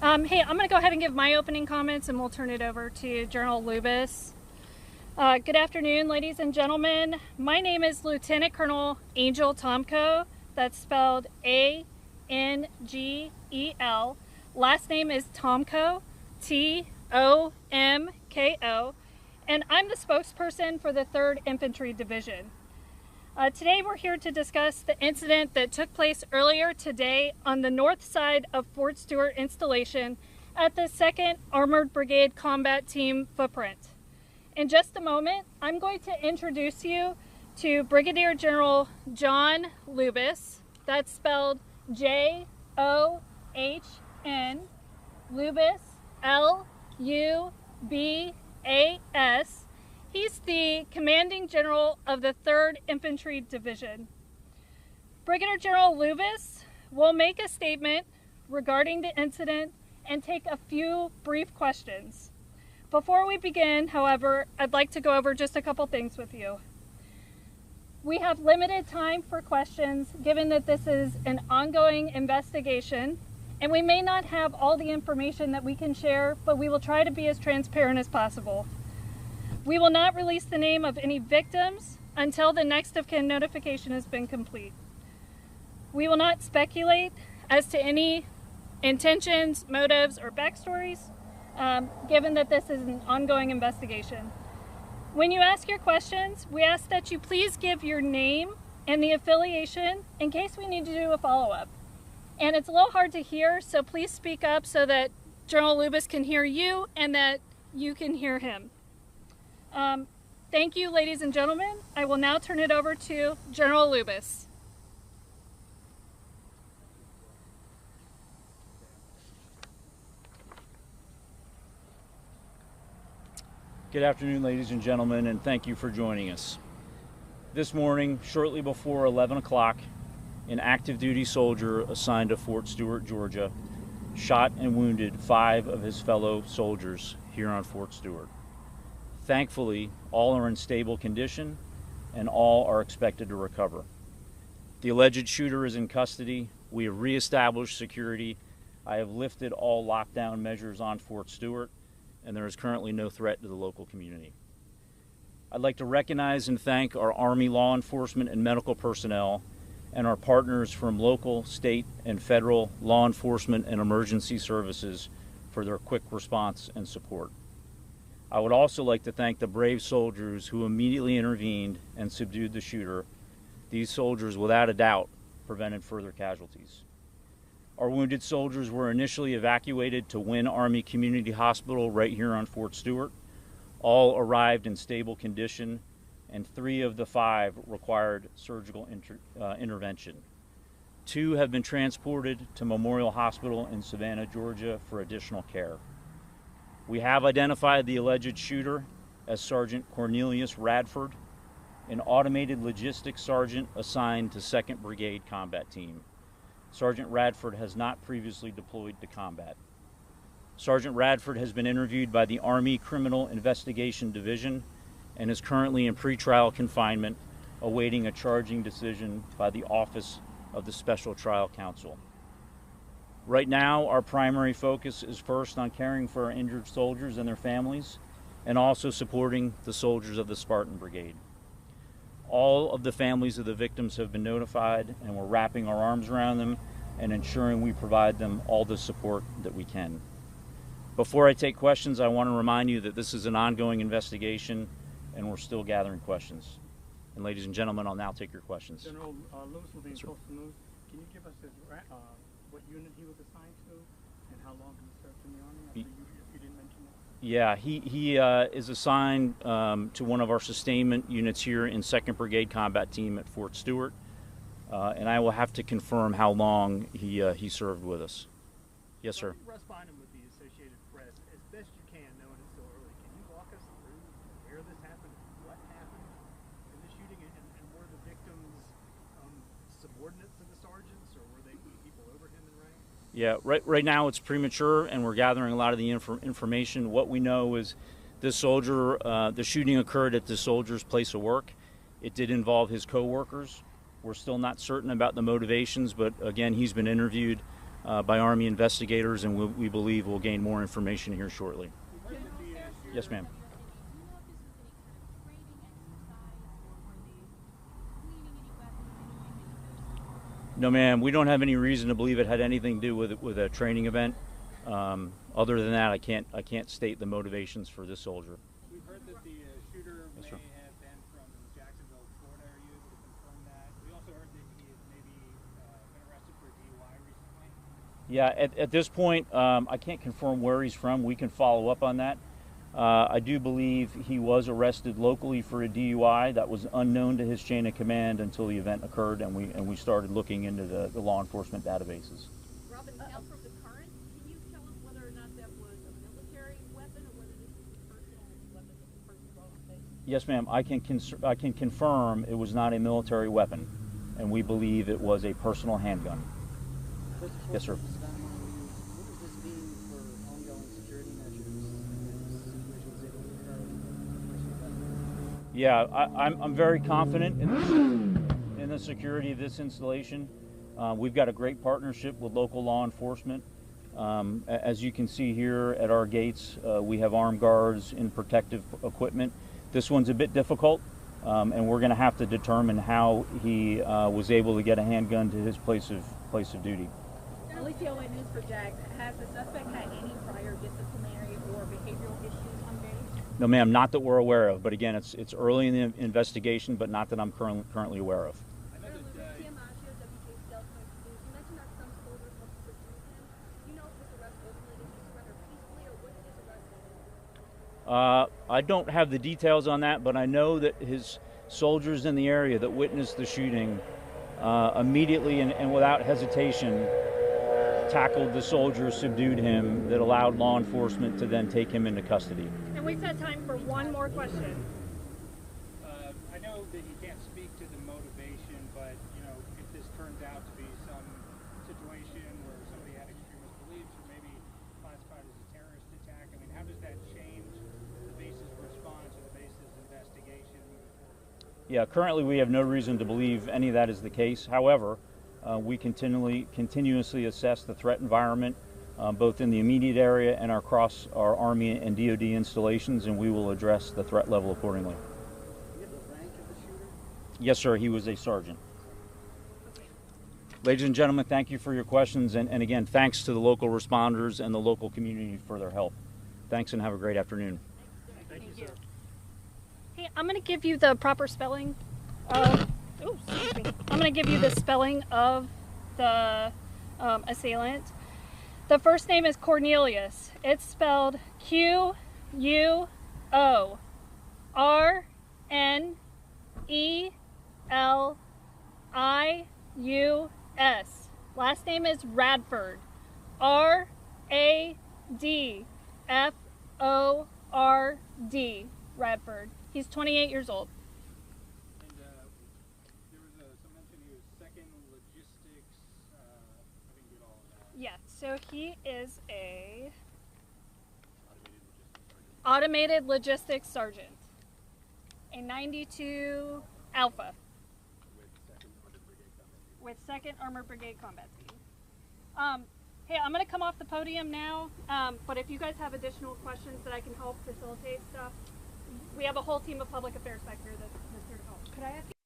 Hey, I'm going to go ahead and give my opening comments and we'll turn it over to General Lubis. Good afternoon, ladies and gentlemen. My name is Lieutenant Colonel Angel Tomko. That's spelled A-N-G-E-L. Last name is Tomko, T-O-M-K-O. And I'm the spokesperson for the 3rd Infantry Division. Today we're here to discuss the incident that took place earlier today on the north side of Fort Stewart installation at the 2nd Armored Brigade Combat Team footprint. In just a moment, I'm going to introduce you to Brigadier General John Lubis. That's spelled J-O-H-N, Lubis, L-U-B-A-S. He's the Commanding General of the 3rd Infantry Division. Brigadier General Lubis will make a statement regarding the incident and take a few brief questions. Before we begin, however, I'd like to go over just a couple things with you. We have limited time for questions given that this is an ongoing investigation, and we may not have all the information that we can share, but we will try to be as transparent as possible. We will not release the name of any victims until the next of kin notification has been complete. We will not speculate as to any intentions, motives, or backstories, given that this is an ongoing investigation. When you ask your questions, we ask that you please give your name and the affiliation in case we need to do a follow-up. And it's a little hard to hear, so please speak up so that General Lubis can hear you and that you can hear him. Thank you, ladies and gentlemen. I will now turn it over to General Lubis. Good afternoon, ladies and gentlemen, and thank you for joining us. This morning, shortly before 11 o'clock, an active duty soldier assigned to Fort Stewart, Georgia, shot and wounded 5 of his fellow soldiers here on Fort Stewart. Thankfully, all are in stable condition and all are expected to recover. The alleged shooter is in custody. We have reestablished security. I have lifted all lockdown measures on Fort Stewart, and there is currently no threat to the local community. I'd like to recognize and thank our Army law enforcement and medical personnel and our partners from local, state, and federal law enforcement and emergency services for their quick response and support. I would also like to thank the brave soldiers who immediately intervened and subdued the shooter. These soldiers, without a doubt, prevented further casualties. Our wounded soldiers were initially evacuated to Wynn Army Community Hospital right here on Fort Stewart. All arrived in stable condition, and 3 of the 5 required surgical intervention. 2 have been transported to Memorial Hospital in Savannah, Georgia for additional care. We have identified the alleged shooter as Sergeant Cornelius Radford, an automated logistics sergeant assigned to 2nd Brigade Combat Team. Sergeant Radford has not previously deployed to combat. Sergeant Radford has been interviewed by the Army Criminal Investigation Division and is currently in pretrial confinement, awaiting a charging decision by the Office of the Special Trial Counsel. Right now, our primary focus is first on caring for our injured soldiers and their families, and also supporting the soldiers of the Spartan Brigade. All of the families of the victims have been notified, and we're wrapping our arms around them and ensuring we provide them all the support that we can. Before I take questions, I want to remind you that this is an ongoing investigation, and we're still gathering questions. And ladies and gentlemen, I'll now take your questions. General Lewis will be in Coastal News. Can you give us what unit he was assigned to and how long he served in the Army? If you didn't mention that. Yeah, he is assigned to one of our sustainment units here in 2nd Brigade Combat Team at Fort Stewart, and I will have to confirm how long he served with us. Yes, sir. Russ Bynum with the Associated Press. As best you can, knowing it's still early, can you walk us through where this happened, what happened in the shooting, and were the victims subordinates to the sergeants, or were they people over him in rank? Yeah, right now it's premature, and we're gathering a lot of the information. What we know is this soldier, the shooting occurred at the soldier's place of work. It did involve his co-workers. We're still not certain about the motivations, but again, he's been interviewed by Army investigators, and we believe we'll gain more information here shortly. Yes, ma'am. No, ma'am. We don't have any reason to believe it had anything to do with a training event. Other than that, I can't state the motivations for this soldier. We've heard that the shooter Yes, may sir. have been from Jacksonville, Florida. Are you able to confirm that? We also heard that he had maybe been arrested for DUI recently. Yeah, at this point, I can't confirm where he's from. We can follow up on that. I do believe he was arrested locally for a DUI. That was unknown to his chain of command until the event occurred, and we started looking into the law enforcement databases. Robin, now from the current, can you tell us whether or not that was a military weapon or whether this was a personal weapon that the person brought on base? Yes, ma'am. I can confirm it was not a military weapon, and we believe it was a personal handgun. Yes, sir. What does this mean for ongoing security measures if situations able to occur with personal weapons? Yeah, I'm very confident in the security of this installation. We've got a great partnership with local law enforcement. As you can see here at our gates, we have armed guards in protective equipment. This one's a bit difficult, and we're going to have to determine how he was able to get a handgun to his place of duty. Alicia News for JAG. Has the suspect had any prior disciplinary or behavioral issues on base? No, ma'am, not that we're aware of. But again, it's early in the investigation, but not that I'm currently aware of. I know that You mentioned that some soldiers helped subdue him. Do you know if this arrest ultimately did he surrender peacefully or what did this arrest? I don't have the details on that, but I know that his soldiers in the area that witnessed the shooting immediately and without hesitation tackled the soldier, subdued him, that allowed law enforcement to then take him into custody. And we've got time for one more question. I know that you can't speak to the motivation, but if this turns out to be some situation where somebody had extremist beliefs or maybe classified as a terrorist attack, I mean, how does that change the base's response or the base's investigation moving forward? Yeah, currently we have no reason to believe any of that is the case. However, we continuously assess the threat environment, both in the immediate area and across our Army and DoD installations, and we will address the threat level accordingly. Do you have the rank of the shooter? Yes, sir. He was a sergeant. Ladies and gentlemen, thank you for your questions, and again, thanks to the local responders and the local community for their help. Thanks, and have a great afternoon. Thank you, sir. Hey, I'm going to give you the proper spelling of, I'm going to give you the spelling of the assailant. The first name is Cornelius. It's spelled Q-U-O-R-N-E-L-I-U-S. Last name is Radford. R-A-D-F-O-R-D. Radford. He's 28 years old. And there was some mention he was second logistics. I didn't get all of that. Yeah, so he is a automated logistics sergeant, a 92 Alpha with 2nd Armored Brigade Combat Team. Hey, I'm going to come off the podium now, but if you guys have additional questions that I can help facilitate stuff, we have a whole team of public affairs back here that's here to help. Could I ask you